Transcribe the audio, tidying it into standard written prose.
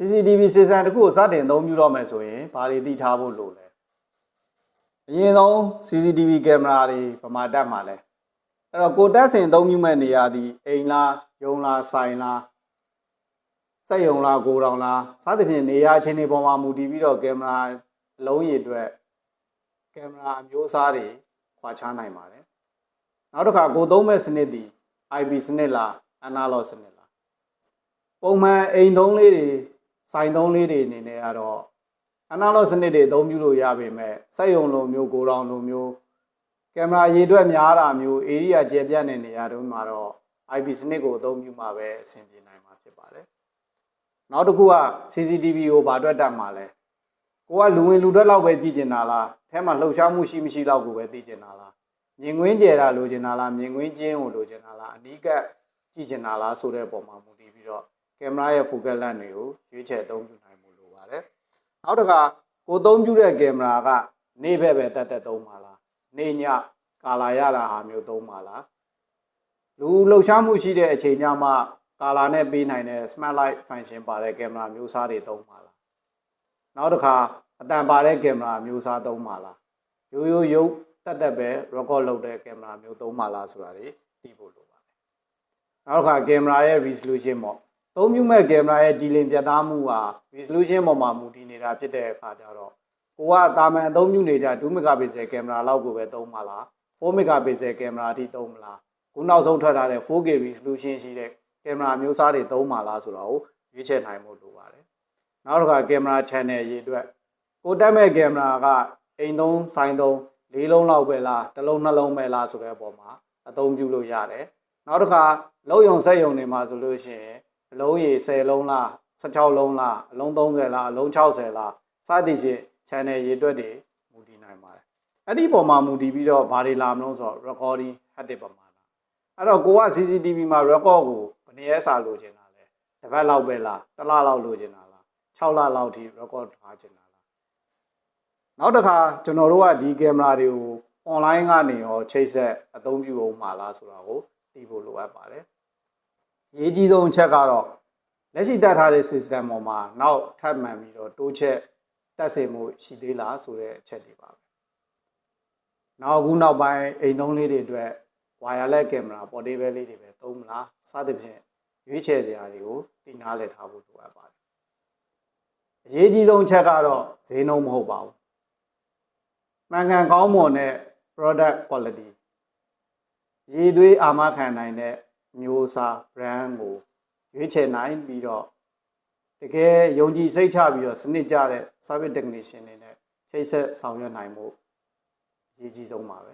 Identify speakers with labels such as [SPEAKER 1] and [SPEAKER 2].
[SPEAKER 1] CCTV စီစံတစ်ခုကိုစတင်အသုံးပြုတော့မယ်ဆိုရင်ဘာတွေသိထားဖို့လိုလဲအရင်ဆုံး CCTV ကင်မရာတွေပမာတက်မှာလဲအဲ့တော့ကိုတက်စင်အသုံးပြုမဲ့နေရာဒီအိမ်လားရုံလားဆိုင်လားစက်ရုံလားကိုတောင်လားစသဖြင့်နေရာချင်းတွေပေါ်မှာမူတည်ပြီးတော့ကင်မရာအလုံးရည်အတွက်ကင်မရာအမျိုးအစားတွေခွာခြားနိုင်ပါတယ်နောက်တစ်ခါကိုသုံးမဲ့စနစ်ဒီ IP စနစ်လား analog စနစ်လားပုံမှန်အိမ်သုံးလေးတွေဆိုင်သုံးလေးတွေအနေနဲ့ကတော့ analog စနစ်တွေအသုံးပြုလို့ရပေမဲ့စက်ရုံလိုမျိုးကိုတောင်လိုမျိုးကင်မရာရေတွက်များတာမျိုး area ကျယ်ပြန့်တဲ့နေရာတွေမှာတော့ IP စနစ်ကိုအသုံးပြုမှာပဲအဆင်ပြေနိုင်မှာဖြစ်ပါတယ်နောက်တစ်ခုက CCTV ကိုဘာအတွက်တက်မှာလဲကိုကလူဝင်လူထွက်လောက်ပဲကြည့်ကျင်တာလားအဲမှာလှုပ်ရှားမှုရှိမရှိလောက်ကိုပဲသိကျင်တာလားမြင်ကွင်းကျယ်တာလိုချင်တာလားမြင်ကွင်းကျင်းကိုလိုချင်တာလားအနီးကပ်ကြည့်ချင်တာလားဆိုတဲ့ပုံမှာမူတည်ပြီးတော့ကင်မရာရဲ့ focal length တွေကိုရွေးချယ်အသုံးပြုနိုင်မှုလိုပါတယ်နောက်တစ်ခါကိုအသုံးပြုတဲ့ကင်မရာကနေဘက်ပဲတက်သုံးပါလားနေညကာလာရတာဟာမျိုးသုံးပါလားလူလှုပ်ရှားမှုရှိတဲ့အချိန်ညမှကာလာနဲ့ပေးနိုင်တဲ့ smart light function ပါတဲ့ကင်မရာမျိုးစားတွေသုံးပါလားနောက်တစ်ခါအတန်ပါတဲ့ကင်မရာမျိုးစားသုံးပါလားရိုးရိုးရုပ်တက်ပဲ record လုပ်တဲ့ကင်မရာမျိုးသုံးပါလားဆိုတာတွေသိဖို့လိုပါတယ်နောက်တစ်ခါကင်မရာရဲ့ resolution ပေါ့သုံးပြုမဲ့ကင်မရာရဲ့ကြည်လင်ပြတ်သားမှုဟာ resolution ပေါ်မှာမူတည်နေတာဖြစ်တဲ့အခါကျတော့ကိုကတာမန်အသုံးပြုနေကြ2 megapixel ကင်မရာလောက်ကိုပဲသုံးပါလား4 megapixel ကင်မရာအထိသုံးမလားခုနောက်ဆုံးထွက်လာတဲ့ 4K resolution ရှိတဲ့ကင်မရာမျိုးစားတွေသုံးပါလားဆိုတော့ရွေးချယ်နိုင်ဖို့လိုပါတယ်နောက်တစ်ခါကင်မရာ channel ရေးအတွက်ကိုတက်မဲ့ကင်မရာကအိမ်သုံးဆိုင်သုံး၄လုံးလောက်ပဲလားတစ်လုံးနှလုံးပဲလားဆိုတဲ့အပေါ်မှာအသုံးပြုလို့ရတယ်နောက်တစ်ခါလုံယုံဆက်ယုံနေမှာဆိုလို့ရှိရင်အလုံးရေ10လုံးလား16လုံးလားအလုံး30လားအလုံး60လားစသဖြင့် channel ရေးအတွက်တွေမူတည်နိုင်ပါတယ်အဲ့ဒီပုံမှာမူတည်ပြီးတော့ဘာတွေလာမလို့ဆိုတော့ recording head ပမာဏအဲ့တော့ကိုက CCTV မှာ record ကိုဘယ်နည်းအစားလိုချင်တာလဲတစ်ပတ်လောက်ပဲလားတစ်လလောက်လိုချင်တာလား6လလောက်ထိ record ထားချင်တာလားနောက်တစ်ခါကျွန်တော်တို့ကဒီကင်မရာတွေကို online ကနေရောချိတ်ဆက်အသုံးပြုအောင်မှာလားဆိုတာကိုသိဖို့လိုအပ်ပါတယ်အရေးကြီးဆုံးအချက်ကတော့လက်ရှိတက်ထားတဲ့ system ပေါ်မှာနောက်ထပ်မှန်ပြီးတော့တိုးချက်တက်စေမှုရှိသေးလားဆိုတဲ့အချက်တွေပါပဲနောက်အခုနောက်ပိုင်းအိမ်သုံးလေးတွေအတွက် wireless camera portable လေးတွေပဲသုံးမလားစသဖြင့်ရွေးချယ်စရာတွေကိုသိနာလည်ထားဖို့လိုအပ်ပါတယ်အရေးကြီးဆုံးချက်ကတော့ဈေးနှုန်းမဟုတ်ပါဘူးမှန်ကန်ကောင်းမွန်တဲ့ product quality ရည်သွေးအာမခံနိုင်တဲ့မျိုးစား brand ကိုရွေးချယ်နိုင်ပြီးတော့တကယ်ယုံကြည်စိတ်ချပြီးတော့စနစ်ကျတဲ့ service technician တွေနဲ့ချိတ်ဆက်ဆောင်ရွက်နိုင်မှုအရေးကြီးဆုံးပါပဲ